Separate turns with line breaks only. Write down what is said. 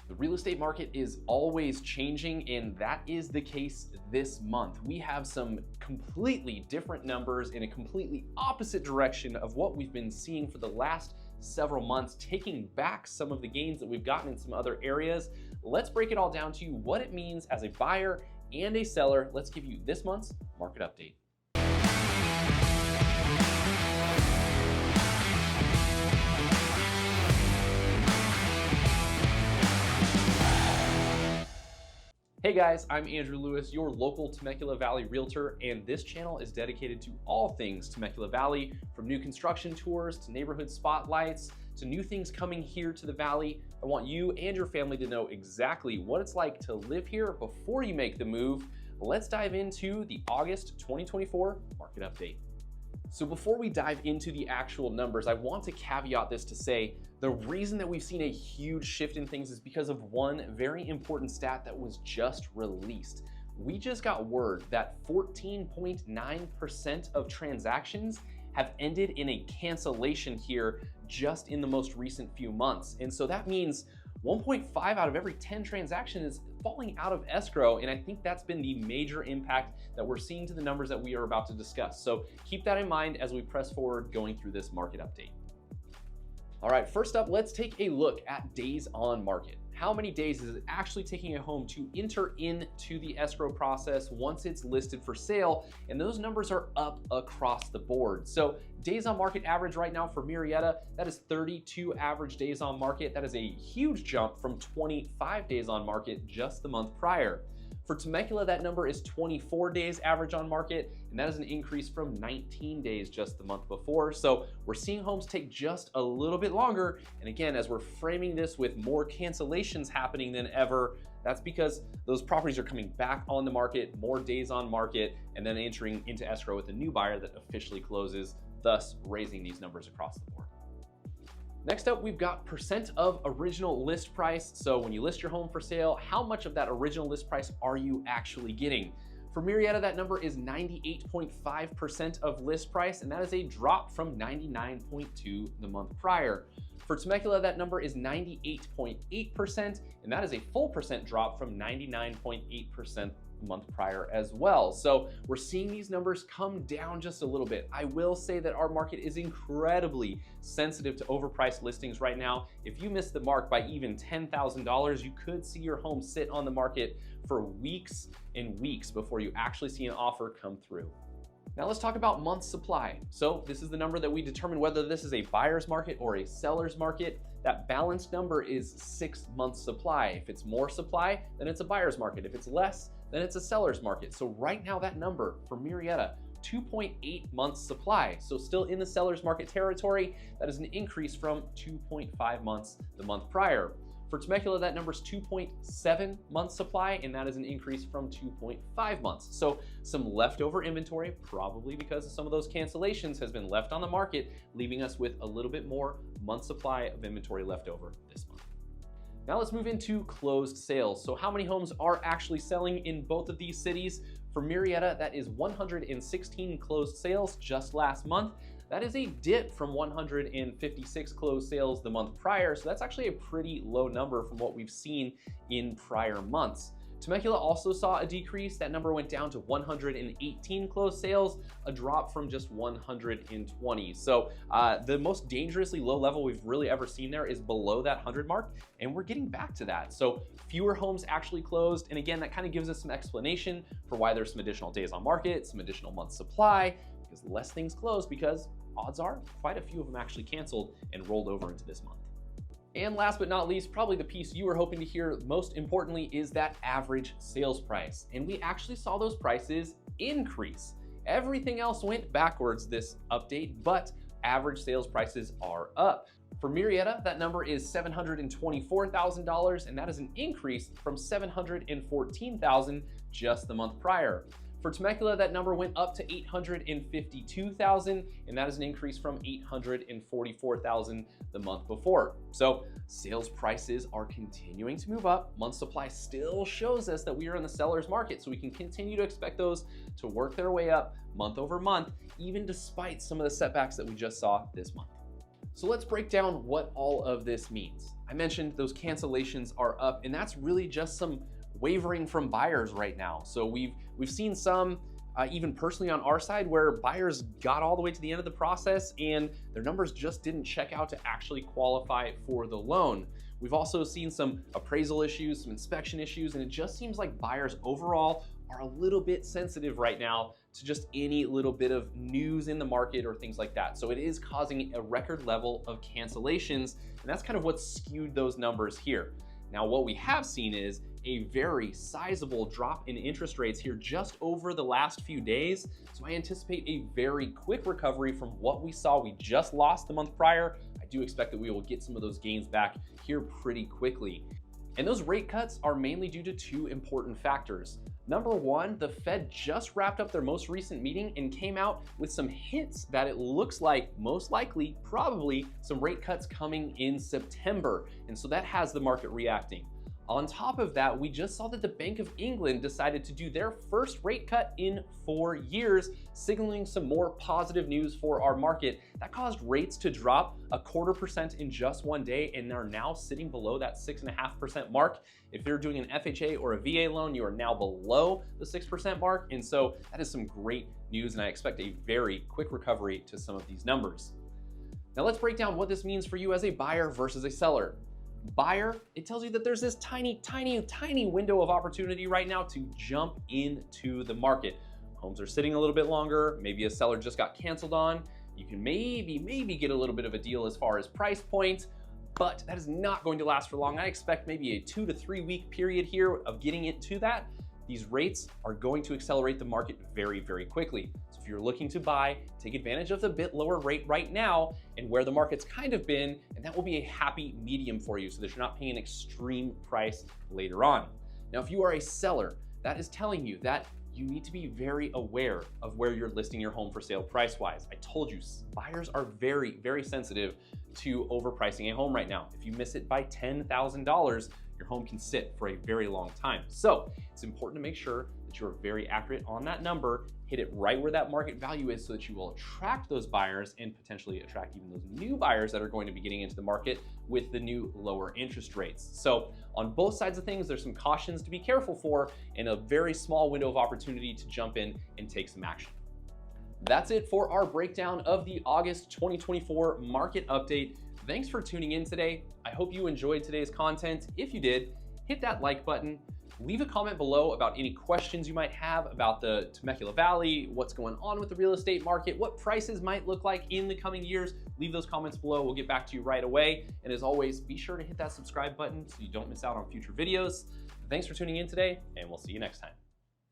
The real estate market is always changing, and that is the case this month. We have some completely different numbers in a completely opposite direction of what we've been seeing for the last several months, taking back some of the gains that we've gotten in some other areas. Let's break it all down to you, what it means as a buyer and a seller. Let's give you this month's market update. Hey guys, I'm Andrew Lewis, your local Temecula Valley realtor, and this channel is dedicated to all things Temecula Valley, from new construction tours to neighborhood spotlights to new things coming here to the valley. I want you and your family to know exactly what it's like to live here before you make the move. Let's dive into the August 2024 market update. So before we dive into the actual numbers, I want to caveat this to say the reason that we've seen a huge shift in things is because of one very important stat that was just released. We just got word that 14.9% of transactions have ended in a cancellation here just in the most recent few months. And so that means 1.5 out of every 10 transactions is falling out of escrow, and I think that's been the major impact that we're seeing to the numbers that we are about to discuss. So keep that in mind as we press forward going through this market update. All right, first up, let's take a look at days on market. How many days is it actually taking a home to enter into the escrow process once it's listed for sale? And those numbers are up across the board. So days on market average right now for Murrieta, that is 32 average days on market. That is a huge jump from 25 days on market just the month prior. For Temecula, that number is 24 days average on market, and that is an increase from 19 days just the month before. So we're seeing homes take just a little bit longer. And again, as we're framing this with more cancellations happening than ever, that's because those properties are coming back on the market, more days on market, and then entering into escrow with a new buyer that officially closes, thus raising these numbers across the board. Next up, we've got percent of original list price. So when you list your home for sale, how much of that original list price are you actually getting? For Murrieta, that number is 98.5% of list price, and that is a drop from 99.2% the month prior. For Temecula, that number is 98.8%, and that is a full percent drop from 99.8% the month prior as well. So we're seeing these numbers come down just a little bit. I will say that our market is incredibly sensitive to overpriced listings right now. If you miss the mark by even $10,000, you could see your home sit on the market for weeks and weeks before you actually see an offer come through. Now let's talk about month supply. So this is the number that we determine whether this is a buyer's market or a seller's market. That balanced number is 6 months supply. If it's more supply, then it's a buyer's market. If it's less, then it's a seller's market. So right now that number for Murrieta, 2.8 months supply. So still in the seller's market territory. That is an increase from 2.5 months the month prior. For Temecula, that number is 2.7 months supply, and that is an increase from 2.5 months. So some leftover inventory, probably because of some of those cancellations, has been left on the market, leaving us with a little bit more month supply of inventory left over this month. Now let's move into closed sales. So how many homes are actually selling in both of these cities? For Murrieta, that is 116 closed sales just last month. That is a dip from 156 closed sales the month prior, so that's actually a pretty low number from what we've seen in prior months. Temecula also saw a decrease. That number went down to 118 closed sales, a drop from just 120. So the most dangerously low level we've really ever seen there is below that 100 mark, and we're getting back to that. So fewer homes actually closed, and again, that kind of gives us some explanation for why there's some additional days on market, some additional month supply, because less things closed, because odds are quite a few of them actually canceled and rolled over into this month. And last but not least, probably the piece you were hoping to hear most importantly is that average sales price. And we actually saw those prices increase. Everything else went backwards this update, but average sales prices are up. For Murrieta, that number is $724,000, and that is an increase from $714,000 just the month prior. For Temecula, that number went up to $852,000, and that is an increase from $844,000 the month before. So sales prices are continuing to move up. Month supply still shows us that we are in the seller's market, so we can continue to expect those to work their way up month over month, even despite some of the setbacks that we just saw this month. So let's break down what all of this means. I mentioned those cancellations are up, and that's really just some wavering from buyers right now. So we've seen some, even personally on our side, where buyers got all the way to the end of the process and their numbers just didn't check out to actually qualify for the loan. We've also seen some appraisal issues, some inspection issues, and it just seems like buyers overall are a little bit sensitive right now to just any little bit of news in the market or things like that. So it is causing a record level of cancellations, and that's kind of what skewed those numbers here. Now, what we have seen is a very sizable drop in interest rates here just over the last few days. So I anticipate a very quick recovery from what we saw. We just lost the month prior. I do expect that we will get some of those gains back here pretty quickly. And those rate cuts are mainly due to two important factors. Number one, the Fed just wrapped up their most recent meeting and came out with some hints that it looks like, most likely, probably, some rate cuts coming in September. And so that has the market reacting. On top of that, we just saw that the Bank of England decided to do their first rate cut in 4 years, signaling some more positive news for our market. That caused rates to drop 0.25% in just one day and are now sitting below that 6.5% mark. If you're doing an FHA or a VA loan, you are now below the 6% mark. And so that is some great news, and I expect a very quick recovery to some of these numbers. Now let's break down what this means for you as a buyer versus a seller. Buyer, it tells you that there's this tiny window of opportunity right now to jump into the market. Homes are sitting a little bit longer. Maybe a seller just got canceled on. You can maybe get a little bit of a deal as far as price point, but that is not going to last for long. I expect maybe a 2 to 3 week period here of getting into that. These rates are going to accelerate the market very, very quickly. So if you're looking to buy, take advantage of the bit lower rate right now and where the market's kind of been, and that will be a happy medium for you so that you're not paying an extreme price later on. Now, if you are a seller, that is telling you that you need to be very aware of where you're listing your home for sale price-wise. I told you, buyers are very, very sensitive to overpricing a home right now. If you miss it by $10,000, your home can sit for a very long time. So it's important to make sure that you're very accurate on that number, hit it right where that market value is so that you will attract those buyers and potentially attract even those new buyers that are going to be getting into the market with the new lower interest rates. So on both sides of things, there's some cautions to be careful for and a very small window of opportunity to jump in and take some action. That's it for our breakdown of the August 2024 market update. Thanks for tuning in today. I hope you enjoyed today's content. If you did, hit that like button. Leave a comment below about any questions you might have about the Temecula Valley, what's going on with the real estate market, what prices might look like in the coming years. Leave those comments below. We'll get back to you right away. And as always, be sure to hit that subscribe button so you don't miss out on future videos. Thanks for tuning in today, and we'll see you next time.